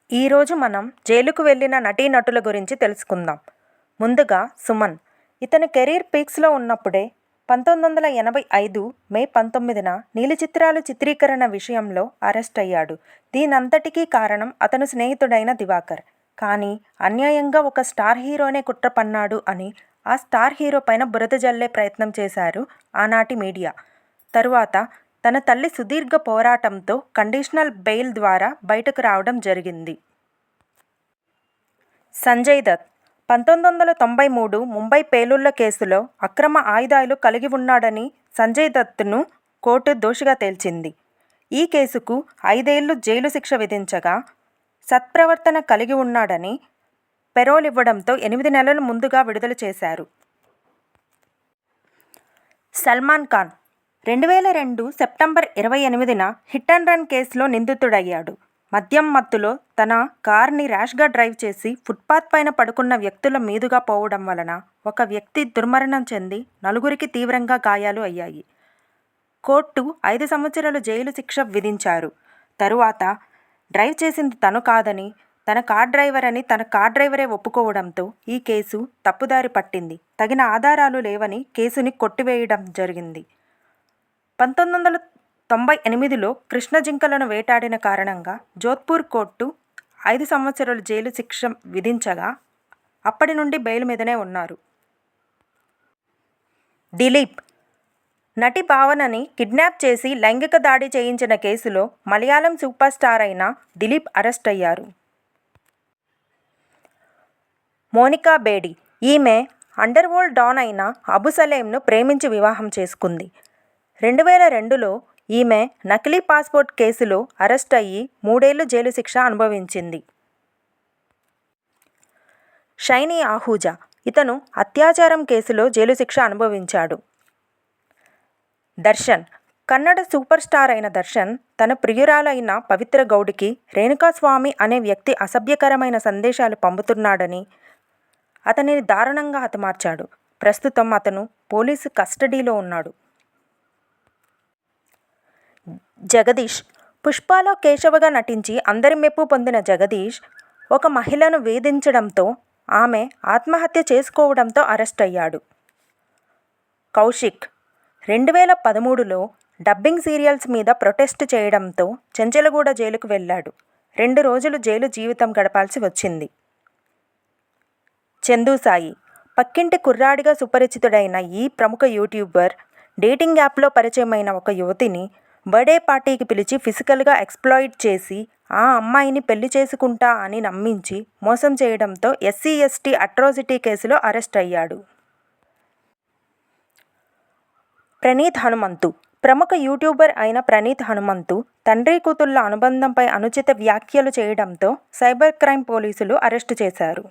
ఈరోజు మనం జైలుకు వెళ్ళిన నటీనటుల గురించి తెలుసుకుందాం. ముందుగా సుమన్. ఇతని కెరీర్ పీక్స్లో ఉన్నప్పుడే 1985 మే 19న నీలి చిత్రాలు చిత్రీకరణ విషయంలో అరెస్ట్ అయ్యాడు. దీనంతటికీ కారణం అతను స్నేహితుడైన దివాకర్. కానీ అన్యాయంగా ఒక స్టార్ హీరోనే కుట్ర పన్నాడు అని ఆ స్టార్ హీరో పైన బురద జల్లే ప్రయత్నం చేశారు ఆనాటి మీడియా. తరువాత తన తల్లి సుదీర్ఘ పోరాటంతో కండిషనల్ బెయిల్ ద్వారా బయటకు రావడం జరిగింది. సంజయ్ దత్ 1993 ముంబై పేలుళ్ల కేసులో అక్రమ ఆయుధాలు కలిగి ఉన్నాడని సంజయ్ దత్ను కోర్టు దోషిగా తేల్చింది. ఈ కేసుకు 5 ఏళ్లు జైలు శిక్ష విధించగా, సత్ప్రవర్తన కలిగి ఉన్నాడని పెరోల్ ఇవ్వడంతో 8 నెలలు ముందుగా విడుదల చేశారు. సల్మాన్ ఖాన్ 2002 సెప్టెంబర్ 28న హిట్ అండ్ రన్ కేసులో నిందితుడయ్యాడు. మద్యం మత్తులో తన కార్ని ర్యాష్గా డ్రైవ్ చేసి ఫుట్పాత్ పైన పడుకున్న వ్యక్తుల మీదుగా పోవడం వలన ఒక వ్యక్తి దుర్మరణం చెంది 4గురికి తీవ్రంగా గాయాలు అయ్యాయి. కోర్టు 5 సంవత్సరాలు జైలు శిక్ష విధించారు. తరువాత డ్రైవ్ చేసింది తను కాదని, తన కార్ డ్రైవర్ అని తన కార్ డ్రైవరే ఒప్పుకోవడంతో ఈ కేసు తప్పుదారి పట్టింది. తగిన ఆధారాలు లేవని కేసుని కొట్టివేయడం జరిగింది. 1998లో కృష్ణ జింకలను వేటాడిన కారణంగా జోధ్పూర్ కోర్టు 5 సంవత్సరాలు జైలు శిక్ష విధించగా అప్పటి నుండి బెయిల్ మీదనే ఉన్నారు. దిలీప్. నటి భావనని కిడ్నాప్ చేసి లైంగిక దాడి చేయించిన కేసులో మలయాళం సూపర్ స్టార్ అయిన దిలీప్ అరెస్ట్ అయ్యారు. మోనికా బేడి. ఈమె అండర్ వరల్డ్ డాన్ అయిన అబు సలేంను ప్రేమించి వివాహం చేసుకుంది. 2002లో ఈమె నకిలీ పాస్పోర్ట్ కేసులో అరెస్ట్ అయ్యి 3 ఏళ్లు జైలు శిక్ష అనుభవించింది. షైనీ ఆహూజా. ఇతను అత్యాచారం కేసులో జైలు శిక్ష అనుభవించాడు. దర్శన్. కన్నడ సూపర్ స్టార్ అయిన దర్శన్ తన ప్రియురాలైన పవిత్ర గౌడ్కి రేణుకాస్వామి అనే వ్యక్తి అసభ్యకరమైన సందేశాలు పంపుతున్నాడని అతనిని దారుణంగా హతమార్చాడు. ప్రస్తుతం అతను పోలీసు కస్టడీలో ఉన్నాడు. జగదీష్. పుష్పలో కేశవగా నటించి అందరి మెప్పు పొందిన జగదీష్ ఒక మహిళను వేధించడంతో ఆమె ఆత్మహత్య చేసుకోవడంతో అరెస్ట్ అయ్యాడు. కౌశిక్. 2013లో డబ్బింగ్ సీరియల్స్ మీద ప్రొటెస్ట్ చేయడంతో చెంచలగూడ జైలుకు వెళ్ళాడు. 2 రోజులు జైలు జీవితం గడపాల్సి వచ్చింది. చందు సాయి. పక్కింటి కుర్రాడిగా సుపరిచితుడైన ఈ ప్రముఖ యూట్యూబర్ డేటింగ్ యాప్లో పరిచయమైన ఒక యువతిని బర్త్డే పార్టీకి పిలిచి ఫిజికల్గా ఎక్స్‌ప్లాయిట్ చేసి ఆ అమ్మాయిని పెళ్లి చేసుకుంటా అని నమ్మించి మోసం చేయడంతో SC/ST అట్రాసిటీ కేసులో అరెస్ట్ అయ్యాడు. ప్రణీత్ హనుమంతు. ప్రముఖ యూట్యూబర్ అయిన ప్రణీత్ హనుమంతు తండ్రి కూతుళ్ల అనుబంధంపై అనుచిత వ్యాఖ్యలు చేయడంతో సైబర్ క్రైమ్ పోలీసులు అరెస్టు చేశారు.